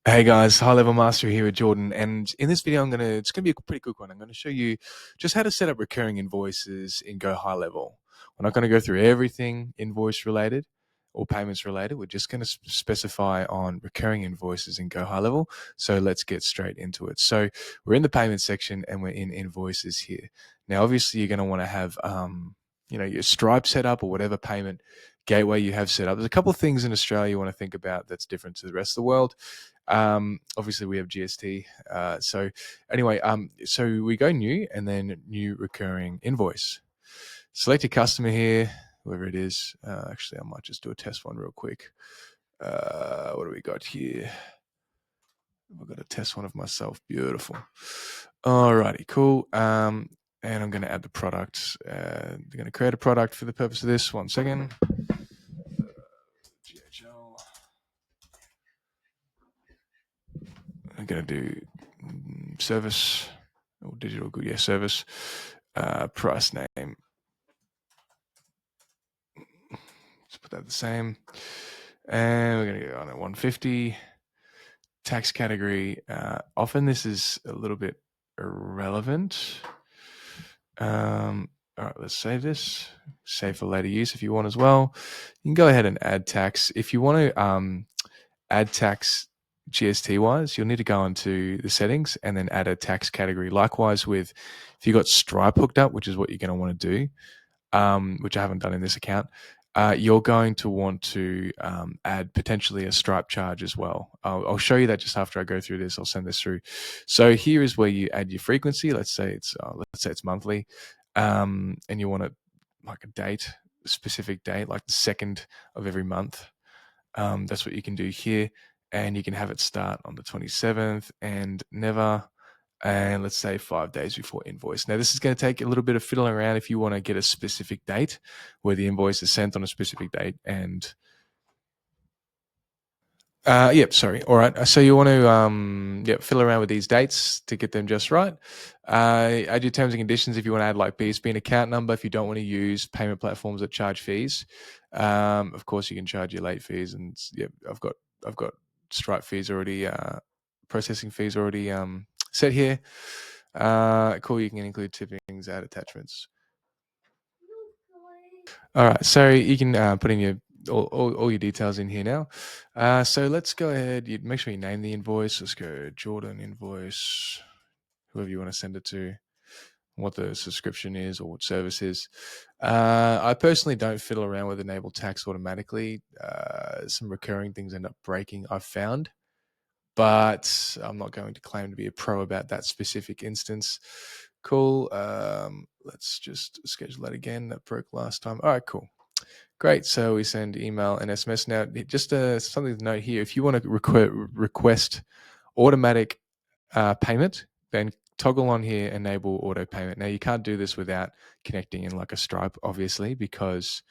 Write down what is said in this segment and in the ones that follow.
Hey guys, High Level Master here with Jordan, and in this video it's gonna be a pretty quick one. I'm gonna show you just how to set up recurring invoices in GoHighLevel. We're not gonna go through everything invoice related or payments related. We're just gonna specify on recurring invoices in GoHighLevel. So let's get straight into it. So we're in the payment section and we're in invoices here. Now, obviously, you're gonna want to have your Stripe set up or whatever payment gateway you have set up. There's a couple of things in Australia you want to think about that's different to the rest of the world. Obviously we have GST. So we go new and then new recurring invoice. Select a customer here, whoever it is. Actually, I might just do a test one real quick. What do we got here? I've got a test one of myself. Beautiful. Alrighty, cool. And I'm going to add the product. I'm going to create a product for the purpose of this. 1 second. GHL. I'm going to do service or digital good. Yeah, service. Price name. Let's put that the same. And we're going to go on at 150. Tax category. Often this is a little bit irrelevant. All right, let's save this. Save for later use if you want as well. You can go ahead and add tax. If you want to add tax GST wise, you'll need to go into the settings and then add a tax category. Likewise with if you got Stripe hooked up, which is what you're going to want to do, which I haven't done in this account, you're going to want to add potentially a Stripe charge as well. I'll show you that just after I go through this. I'll send this through. So here is where you add your frequency. Let's say it's monthly, and you want it like a specific date, like the 2nd of every month. That's what you can do here, and you can have it start on the 27th and never. And let's say 5 days before invoice. Now, this is going to take a little bit of fiddling around if you want to get a specific date where the invoice is sent on a specific date. And sorry. All right. So you want to fiddle around with these dates to get them just right. Add your terms and conditions if you want to add like BSB and account number. If you don't want to use payment platforms that charge fees, of course you can charge your late fees. And I've got Stripe fees already, processing fees already set here. Cool. You can include tippings, add attachments. All right. So you can put in your all your details in here now. So let's go ahead. You make sure you name the invoice. Let's go Jordan invoice, whoever you want to send it to, what the subscription is or what service is. I personally don't fiddle around with enable tax automatically. Some recurring things end up breaking, I've found, but I'm not going to claim to be a pro about that specific instance. Cool. Let's just schedule that again. That broke last time. All right, cool. Great. So we send email and SMS. Now, just something to note here. If you want to request automatic payment, then toggle on here, enable auto payment. Now, you can't do this without connecting in like a Stripe, obviously, because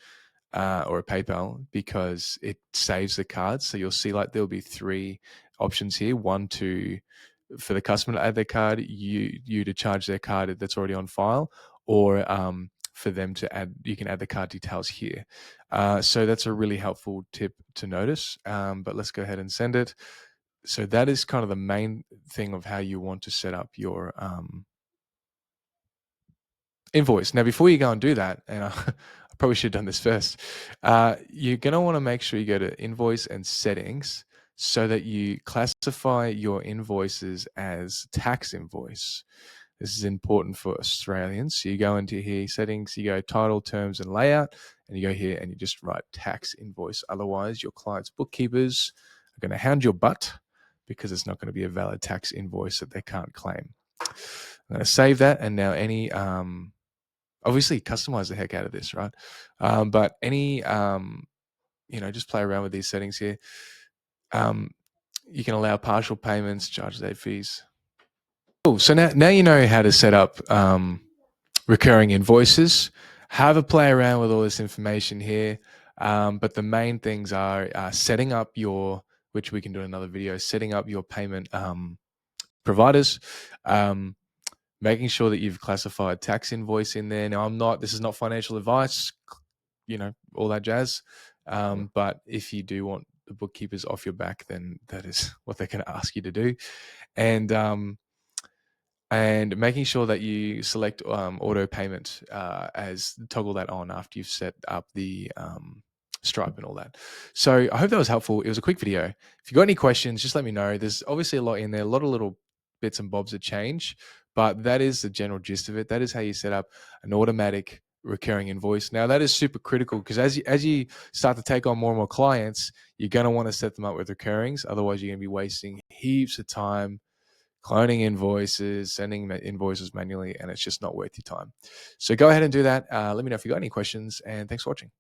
or a PayPal, because it saves the cards. So you'll see like there'll be 3 options here. One for the customer to add their card, you to charge their card that's already on file, or for them to add, you can add the card details here. So that's a really helpful tip to notice. But let's go ahead and send it. So that is kind of the main thing of how you want to set up your invoice. Now, before you go and do that, and I probably should have done this first, you're going to want to make sure you go to invoice and settings so that you classify your invoices as tax invoice. This is important for Australians. So you go into here, settings, you go title, terms, and layout, and you go here and you just write tax invoice. Otherwise, your client's bookkeepers are going to hound your butt because it's not going to be a valid tax invoice that they can't claim. I'm going to save that, and now any obviously customize the heck out of this, right? But any just play around with these settings here. You can allow partial payments, charge late fees. Cool. So now you know how to set up recurring invoices. Have a play around with all this information here. But the main things are setting up your, which we can do in another video, setting up your payment providers, making sure that you've classified tax invoice in there. Now, this is not financial advice, all that jazz. But if you do want the bookkeepers off your back, then that is what they're going to ask you to do. And making sure that you select auto payment as toggle that on after you've set up the Stripe and all that. So I hope that was helpful. It was a quick video. If you got any questions, just let me know. There's obviously a lot in there, a lot of little bits and bobs that change, but that is the general gist of it. That is how you set up an automatic recurring invoice. Now that is super critical because as you start to take on more and more clients, you're going to want to set them up with recurrings. Otherwise, you're going to be wasting heaps of time cloning invoices, sending invoices manually, and it's just not worth your time. So go ahead and do that. Let me know if you got any questions, and thanks for watching.